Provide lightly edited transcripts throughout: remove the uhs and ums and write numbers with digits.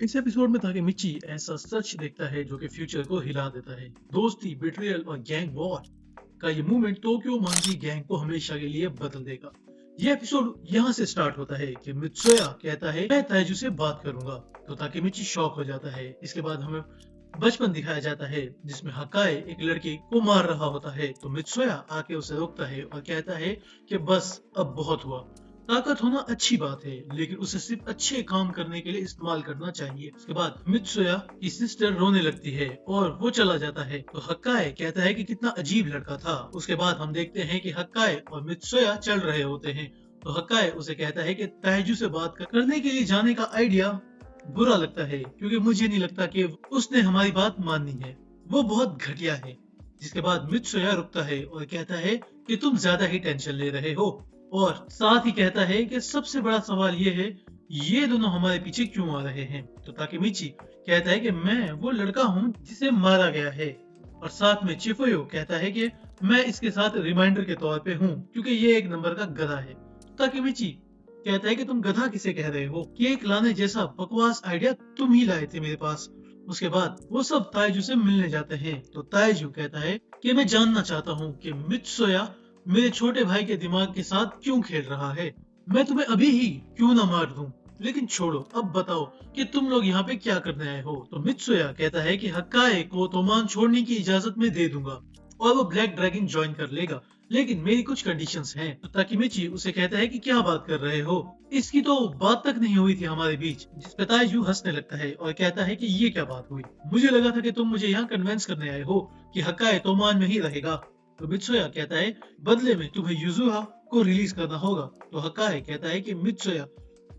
इस एपिसोड में ताकेमिची ऐसा सच देखता है जो कि फ्यूचर को हिला देता है। दोस्ती, बिट्रियल और गैंग वॉर का ये मूवमेंट टोक्यो मांगी गैंग को हमेशा के लिए बदल देगा। ये एपिसोड यहाँ से स्टार्ट होता है कि मित्सुया कहता है मैं ताइजू से बात करूंगा, तो ताकेमिची शॉक हो जाता है। इसके बाद हमें बचपन दिखाया जाता है जिसमें हकाए एक लड़के को मार रहा होता है, तो मित्सुया आके उसे रोकता है और कहता है कि बस अब बहुत हुआ। ताकत होना अच्छी बात है, लेकिन उसे सिर्फ अच्छे काम करने के लिए इस्तेमाल करना चाहिए। उसके बाद मित्सुया की सिस्टर रोने लगती है और वो चला जाता है, तो हक्काए कहता है कि कितना अजीब लड़का था। उसके बाद हम देखते हैं कि हक्काए और मित्सुया चल रहे होते हैं, तो हक्काए उसे कहता है कि ताइजू से बात करने के लिए जाने का आइडिया बुरा लगता है, क्योंकि मुझे नहीं लगता कि उसने हमारी बात माननी है, वो बहुत घटिया है। जिसके बाद मित्सुया रुकता है और कहता है कि तुम ज्यादा ही टेंशन ले रहे हो, और साथ ही कहता है कि सबसे बड़ा सवाल ये है, ये दोनों हमारे पीछे क्यों आ रहे हैं। तो ताकेमिची कहता है कि मैं वो लड़का हूँ जिसे मारा गया है, और साथ में चिफुयो कहता है कि मैं इसके साथ रिमाइंडर के तौर पे हूँ क्योंकि ये एक नंबर का गधा है। ताकेमिची कहता है कि तुम गधा किसे कह रहे हो, केक लाने जैसा बकवास आइडिया तुम ही लाए थे मेरे पास। उसके बाद वो सब ताइजू से मिलने जाते हैं, तो ताइजू कहता है कि मैं जानना चाहता हूँ कि मित्सुया मेरे छोटे भाई के दिमाग के साथ क्यों खेल रहा है। मैं तुम्हें अभी ही क्यों ना मार दूं, लेकिन छोड़ो, अब बताओ कि तुम लोग यहाँ पे क्या करने आए हो। तो मित्सुया कहता है कि हक्काए को तोमान छोड़ने की इजाजत मैं दे दूंगा और वो ब्लैक ड्रैगन ज्वाइन कर लेगा, लेकिन मेरी कुछ कंडीशंस हैं। तो ताकेमिची उसे कहता है कि क्या बात कर रहे हो, इसकी तो बात तक नहीं हुई थी हमारे बीच। जिस पे ताइजू हंसने लगता है और कहता है कि ये क्या बात हुई, मुझे लगा था कि तुम मुझे यहाँ कन्विंस करने आए हो कि हक्काए तोमान में ही रहेगा। तो मित्सुया कहता है बदले में तुम्हें युजुहा को रिलीज करना होगा। तो हकाए कहता है कि मित्सुया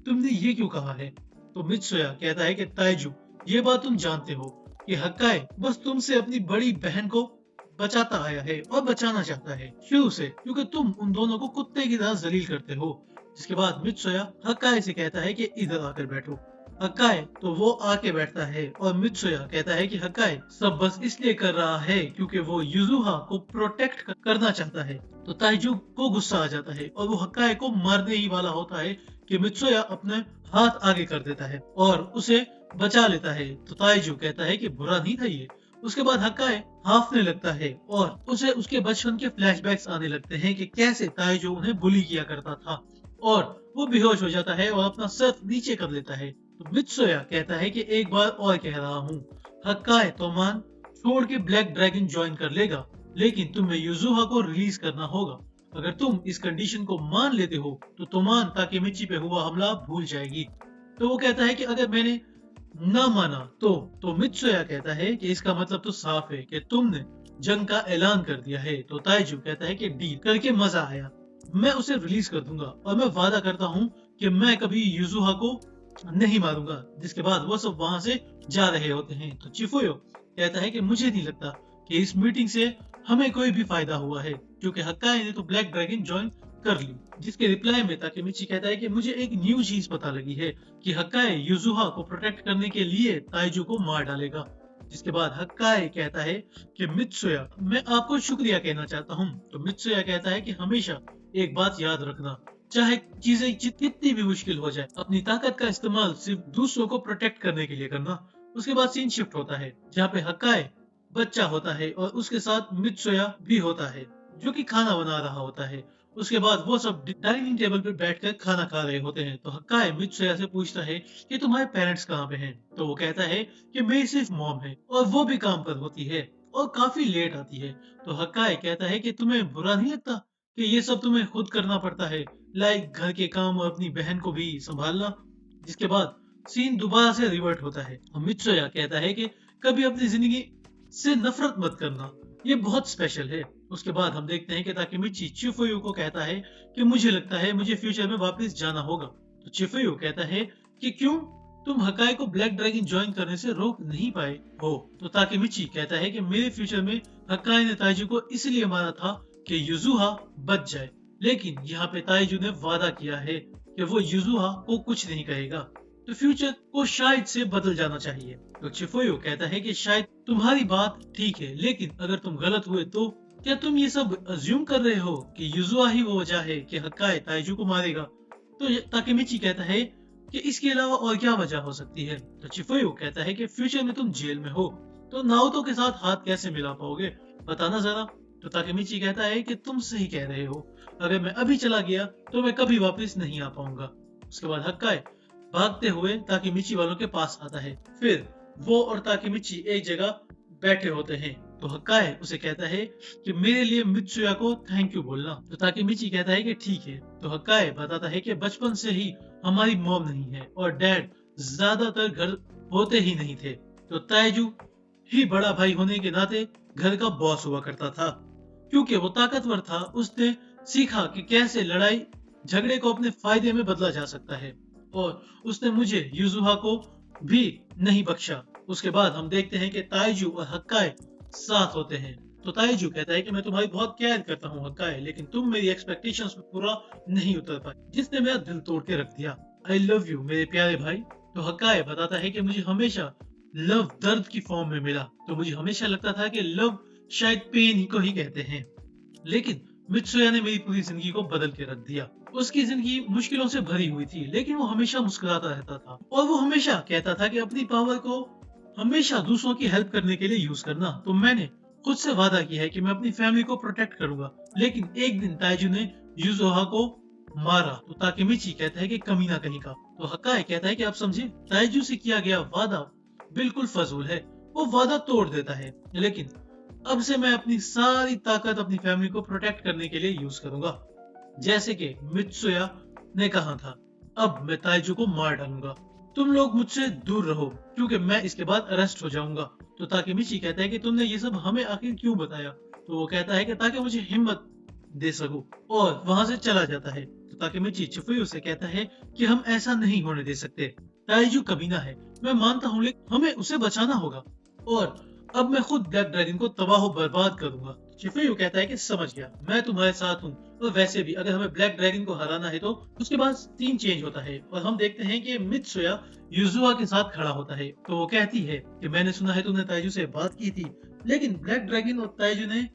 तुमने ये क्यों कहा है। तो मित्सुया कहता है कि ताइजू ये बात तुम जानते हो कि हकाए बस तुमसे अपनी बड़ी बहन को बचाता आया है और बचाना चाहता है शुरू से, क्योंकि तुम उन दोनों को कुत्ते की तरह जलील करते हो। जिसके बाद मित्सुया हकाए से कहता है कि इधर आकर बैठो। हकाए तो वो आके बैठता है और मित्सुया कहता है कि हकाए सब बस इसलिए कर रहा है क्योंकि वो युजुहा को प्रोटेक्ट करना चाहता है। तो ताइजू को गुस्सा आ जाता है और वो हकाए को मारने ही वाला होता है कि मित्सुया अपने हाथ आगे कर देता है और उसे बचा लेता है। तो ताइजू कहता है कि बुरा नहीं था ये। उसके बाद हकाए हाफने लगता है और उसे उसके बचपन के फ्लैशबैक्स आने लगते हैं कि कैसे ताइजू उन्हें बुली किया करता था, और वो बेहोश हो जाता है और अपना सर नीचे कर लेता है। तो मित्सुया कहता है कि एक बार और कह रहा हूँ, हक्काए तोमान छोड़ के ब्लैक ड्रैगन ज्वाइन कर लेगा, लेकिन तुम्हें युजुहा को रिलीज करना होगा। अगर तुम इस कंडीशन को मान लेते हो तो तोमान ताकेमिची पे हुआ हमला भूल जाएगी। तो वो कहता है कि अगर मैंने ना माना तो मित्सुया कहता है कि इसका मतलब तो साफ है कि तुमने जंग का ऐलान कर दिया है। तो ताइजू कहता है कि डील करके मजा आया, मैं उसे रिलीज कर दूंगा और मैं वादा करता हूँ कि मैं कभी युजुहा को नहीं मारूंगा। जिसके बाद वो सब वहां से जा रहे होते हैं, तो चिफुयो कहता है कि मुझे नहीं लगता कि इस मीटिंग से हमें कोई भी फायदा हुआ है, क्योंकि हक्काए ने तो ब्लैक ड्रैगन ज्वाइन कर ली। जिसके रिप्लाई में ताकेमिची कहता है कि मुझे एक न्यू चीज पता लगी है कि हक्काए युजुहा को प्रोटेक्ट करने के लिए ताइजू को मार डालेगा। जिसके बाद हक्काए कहता है कि मित्सुया मैं आपको शुक्रिया कहना चाहता हूँ। तो मित्सुया कहता है कि हमेशा एक बात याद रखना, चाहे चीजें कितनी भी मुश्किल हो जाए, अपनी ताकत का इस्तेमाल सिर्फ दूसरों को प्रोटेक्ट करने के लिए करना। उसके बाद सीन शिफ्ट होता है जहाँ पे हक्काए बच्चा होता है और उसके साथ मित्सुया भी होता है जो कि खाना बना रहा होता है। उसके बाद वो सब डाइनिंग टेबल पर बैठकर खाना खा रहे होते हैं, तो हक्काए मित्सुया से पूछता है कि तुम्हारे पेरेंट्स कहाँ पे हैं। तो वो कहता है कि मेरी सिर्फ मॉम है और वो भी काम पर होती है और काफी लेट आती है। तो हक्काए कहता है कि तुम्हें बुरा नहीं लगता कि ये सब तुम्हें खुद करना पड़ता है, लाइक घर के काम और अपनी बहन को भी संभालना। जिसके बाद सीन दोबारा से रिवर्ट होता है और मित्सुया कहता है कि कभी अपनी जिंदगी से नफरत मत करना, ये बहुत स्पेशल है। उसके बाद हम देखते हैं कि ताकेमिची चिफुयो को कहता है कि मुझे लगता है मुझे फ्यूचर में वापस जाना होगा। तो चिफुयो कहता है कि क्यों, तुम हकाए को ब्लैक ड्रैगन ज्वाइन करने से रोक नहीं पाए हो। तो ताकेमिची कहता है कि मेरे फ्यूचर में हकाए ने ताइजू को इसलिए मारा था कि युजुहा बच जाए, लेकिन यहाँ पे ताइजू ने वादा किया है कि वो युजुहा को कुछ नहीं कहेगा, तो फ्यूचर को शायद से बदल जाना चाहिए। तो चिफुयो कहता है कि शायद तुम्हारी बात ठीक है, लेकिन अगर तुम गलत हुए तो क्या तुम ये सब अज्यूम कर रहे हो कि युजुहा ही वो वजह है कि हक्काए ताइजू को मारेगा। तो ताकेमिची कहता है कि इसके अलावा और क्या वजह हो सकती है। तो चिफुयो कहता है कि फ्यूचर में तुम जेल में हो तो नाओतो के साथ हाथ कैसे मिला पाओगे, बताना जरा। तो ताकेमिची कहता है कि तुम सही कह रहे हो, अगर मैं अभी चला गया तो मैं कभी वापस नहीं आ पाऊंगा। उसके बाद हक्काई भागते हुए ताकेमिची वालों के पास आता है। फिर वो और ताकेमिची एक जगह बैठे होते हैं। तो हक्काई उसे कहता है कि मेरे लिए मित्सुया को थैंक यू बोलना। तो ताकेमिची कहता है कि ठीक है। तो हक्काई बताता है कि बचपन से ही हमारी मॉम नहीं है और डैड ज्यादातर घर होते ही नहीं थे, तो ताइजू ही बड़ा भाई होने के नाते घर का बॉस हुआ करता था। क्योंकि वो ताकतवर था, उसने सीखा कि कैसे लड़ाई झगड़े को अपने फायदे में बदला जा सकता है, और उसने मुझे युजुहा को भी नहीं बख्शा। उसके बाद हम देखते हैं कि ताइजू और हक्काई साथ होते हैं। तो ताइजू कहता है कि मैं तुम्हारी बहुत केयर करता हूँ हक्काई, लेकिन तुम मेरी एक्सपेक्टेशंस पे पूरा नहीं उतर पाए, जिसने मेरा दिल तोड़ के रख दिया। आई लव यू मेरे प्यारे भाई। तो हक्काई बताता है कि मुझे हमेशा लव दर्द की फॉर्म में मिला, तो मुझे हमेशा लगता था कि लव शायद पेन ही को ही कहते हैं, लेकिन मित्सुया ने मेरी पूरी जिंदगी को बदल के रख दिया। उसकी जिंदगी मुश्किलों से भरी हुई थी, लेकिन वो हमेशा मुस्कुराता रहता था और वो हमेशा कहता था कि अपनी पावर को हमेशा दूसरों की हेल्प करने के लिए यूज करना। तो मैंने खुद से वादा किया है कि मैं अपनी फैमिली को प्रोटेक्ट करूंगा, लेकिन एक दिन ताइजू ने युजुहा को मारा। तो ताकेमिची कहता है कि कमीना कहीं का। तो हक्काई कहता है कि आप समझे, ताइजू से किया गया वादा बिल्कुल फजूल है, वो वादा तोड़ देता है, लेकिन अब से मैं अपनी सारी ताकत अपनी फैमिली को प्रोटेक्ट करने के लिए यूज करूंगा, जैसे कि मित्सुया ने कहा था। अब मैं ताइजू को मार डालूंगा, तुम लोग मुझसे दूर रहो क्योंकि मैं इसके बाद अरेस्ट हो जाऊंगा। तो ताकेमिची कहता है कि तुमने ये सब हमें आखिर क्यों बताया। तो वो कहता है कि ताकि मुझे हिम्मत दे सकूं, और वहां से चला जाता है। तो ताकेमिची चिफुयो से कहता है कि हम ऐसा नहीं होने दे सकते, ताइजू कमीना है, मैं मानता हूँ, लेकिन हमें उसे बचाना होगा, और अब मैं खुद ब्लैक ड्रैगन को तबाह बर्बाद करूंगा। चिफुयो कहता है कि समझ गया, मैं तुम्हारे साथ हूँ, और वैसे भी अगर हमें ब्लैक ड्रैगन को हराना है तो उसके बाद सीन चेंज होता है और हम देखते हैं कि मित्सुया युजुआ के साथ खड़ा होता है। तो वो कहती है कि मैंने सुना है तुमने ताइजू से बात की थी, लेकिन ब्लैक ड्रैगन और ताइजू ने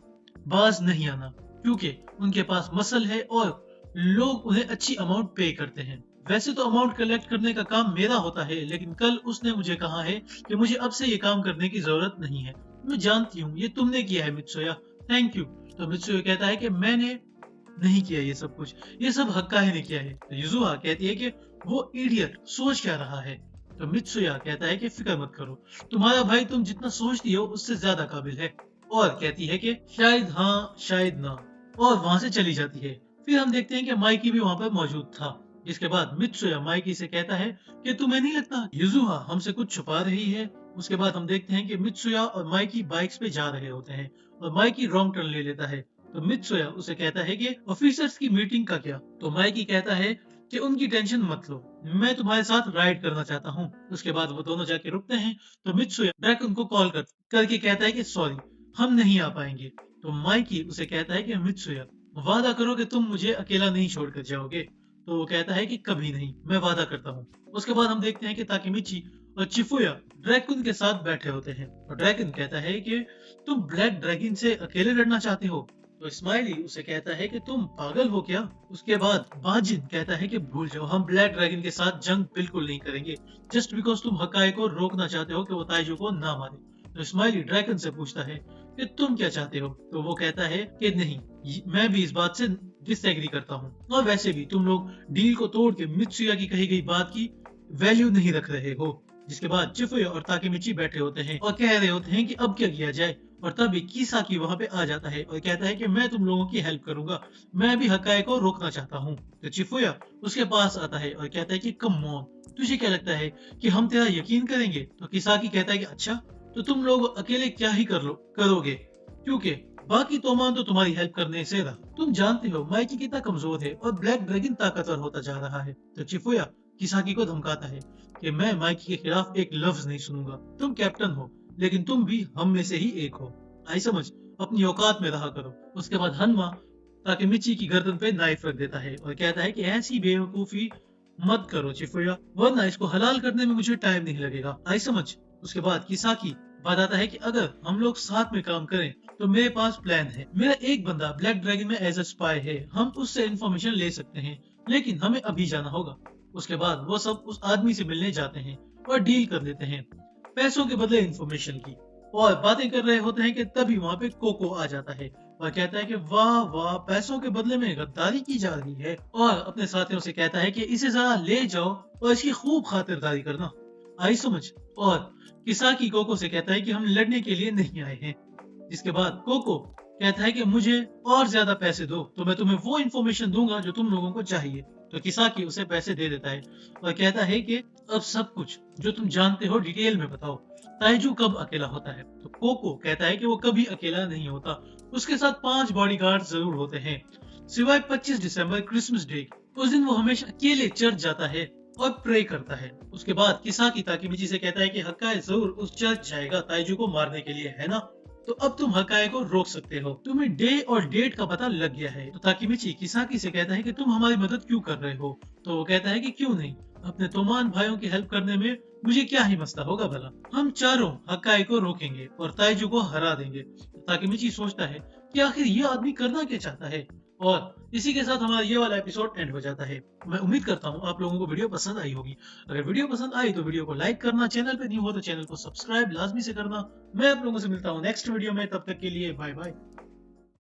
बाज नहीं आना क्योंकि उनके पास मसल है और लोग उन्हें अच्छी अमाउंट पे करते हैं। वैसे तो अमाउंट कलेक्ट करने का काम मेरा होता है, लेकिन कल उसने मुझे कहा है कि मुझे अब से ये काम करने की जरूरत नहीं है। मैं जानती हूँ ये तुमने किया है मित्सुया, थैंक यू। तो मित्सुया कहता है कि मैंने नहीं किया ये सब कुछ, ये सब हक्काई ने किया है। तो युजुहा कहती है कि वो इडियट सोच क्या रहा है। तो मित्सुया कहता है कि फिक्र मत करो, तुम्हारा भाई तुम जितना सोचती हो उससे ज्यादा काबिल है, और कहती है कि शायद हाँ शायद ना, और वहां से चली जाती है। फिर हम देखते हैं कि माइकी भी वहां पर मौजूद था। इसके बाद मित्सुया माइकी से कहता है कि तुम्हें नहीं लगता युजुहा हमसे कुछ छुपा रही है। उसके बाद हम देखते हैं कि मित्सुया और माइकी बाइक्स पे जा रहे होते हैं और माइकी रॉन्ग टर्न ले लेता है। तो मित्सुया उसे कहता है कि ऑफिसर्स की मीटिंग का क्या। तो माइकी कहता है कि उनकी टेंशन मत लो, मैं तुम्हारे साथ राइड करना चाहता हूँ। उसके बाद वो दोनों जाके रुकते हैं। तो मित्सुया ड्रैगन को कॉल करके कहता है कि सॉरी हम नहीं आ पाएंगे। तो माइकी उसे कहता है कि मित्सुया वादा करो कि तुम मुझे अकेला नहीं छोड़कर जाओगे। तो वो कहता है कि कभी नहीं, मैं वादा करता हूँ। उसके बाद हम देखते हैं कि ताकेमिची और चिफुया ड्रैगन के साथ बैठे होते हैं और ड्रैगन कहता है कि तुम ब्लैक ड्रैगन से अकेले लड़ना चाहते हो। तो स्माइली उसे कहता है कि तुम पागल हो क्या। उसके बाद बाजिन कहता है कि भूल जाओ, हम ब्लैक ड्रैगन के साथ जंग बिल्कुल नहीं करेंगे, जस्ट बिकॉज तुम हकाई को रोकना चाहते हो कि वो ताइजू को ना मारे। तो स्माइली ड्रैगन से पूछता है कि तुम क्या चाहते हो। तो वो कहता है कि नहीं, मैं भी इस बात से डिसएग्री करता हूँ, और वैसे भी तुम लोग डील को तोड़ के मित्सुया की कही गई बात की वैल्यू नहीं रख रहे हो। जिसके बाद चिफुया और ताकेमिची बैठे होते हैं और कह रहे होते हैं कि अब क्या किया जाए, और तभी किसाकी वहां पे आ जाता है और कहता है कि मैं तुम लोगों की हेल्प करूंगा, मैं भी हकाई को रोकना चाहता हूँ। तो चिफुया उसके पास आता है और कहता है कि कम ऑन, तुझे क्या लगता है कि हम तेरा यकीन करेंगे। तो किसाकी कहता है कि अच्छा, तो तुम लोग अकेले क्या ही करोगे, क्योंकि बाकी तोमान तो तुम्हारी हेल्प करने से रहा। तुम जानते हो माइकी कितना कमजोर है और ब्लैक ड्रैगन ताकतवर होता जा रहा है। तो चिफुया किसाकी को धमकाता है कि मैं माइकी के खिलाफ एक लफ्ज नहीं सुनूंगा, तुम कैप्टन हो लेकिन तुम भी हम में से ही एक हो, आई समझ, अपनी औकात में रहा करो। उसके बाद हनमा ताकेमिची की गर्दन पे नाइफ रख देता है और कहता है कि ऐसी बेवकूफी मत करो चिफुया, वरना इसको हलाल करने में मुझे टाइम नहीं लगेगा, आई समझ। उसके बाद किसाकी बताता है कि अगर हम लोग साथ में काम करें तो मेरे पास प्लान है। मेरा एक बंदा ब्लैक ड्रैगन में एज अ स्पाई है, हम उससे इंफॉर्मेशन ले सकते हैं, लेकिन हमें अभी जाना होगा। उसके बाद वो सब उस आदमी से मिलने जाते हैं और डील कर लेते हैं पैसों के बदले इंफॉर्मेशन की, और बातें कर रहे होते हैं कि तभी वहां पे कोको आ जाता है और कहता है कि वाह वाह, पैसों के बदले में गद्दारी की जा रही है, और अपने साथियों से कहता है कि इसे जरा ले जाओ और इसकी खूब खातिरदारी करना। आई समझ? और किसाकी कोको से कहता है कि हम लड़ने के लिए नहीं आए हैं। जिसके बाद कोको कहता है कि मुझे और ज्यादा पैसे दो तो मैं तुम्हें वो इन्फॉर्मेशन दूंगा जो तुम लोगों को चाहिए। तो किसाकी उसे पैसे दे देता है और कहता है कि अब सब कुछ जो तुम जानते हो डिटेल में बताओ, ताइजू कब अकेला होता है? तो कोको कहता है कि वो कभी अकेला नहीं होता, उसके साथ 5 बॉडीगार्ड जरूर होते हैं, सिवाय 25 दिसंबर क्रिसमस डे। उस दिन वो हमेशा अकेले चर्च जाता है और प्रे करता है। उसके बाद किसाकी ताकिमिची से कहता है कि हक्काई जरूर उस चर्च जाएगा ताइजू को मारने के लिए, है ना? तो अब तुम हकाए को रोक सकते हो, तुम्हें डे और डेट का पता लग गया है। तो ताकिमिची किसाकी से कहता है कि तुम हमारी मदद क्यों कर रहे हो? तो वो कहता है कि क्यों नहीं, अपने तोमान भाइयों की हेल्प करने में मुझे क्या ही मसला होगा भला। हम चारों हकाई को रोकेंगे और ताइजू को हरा देंगे। तो ताकिमिची सोचता है कि आखिर ये आदमी करना क्या चाहता है, और इसी के साथ हमारा ये वाला एपिसोड एंड हो जाता है। मैं उम्मीद करता हूँ आप लोगों को वीडियो पसंद आई होगी। अगर वीडियो पसंद आई तो वीडियो को लाइक करना, चैनल पे न्यू हो तो चैनल को सब्सक्राइब लाजमी से करना। मैं आप लोगों से मिलता हूँ नेक्स्ट वीडियो में, तब तक के लिए बाय बाय।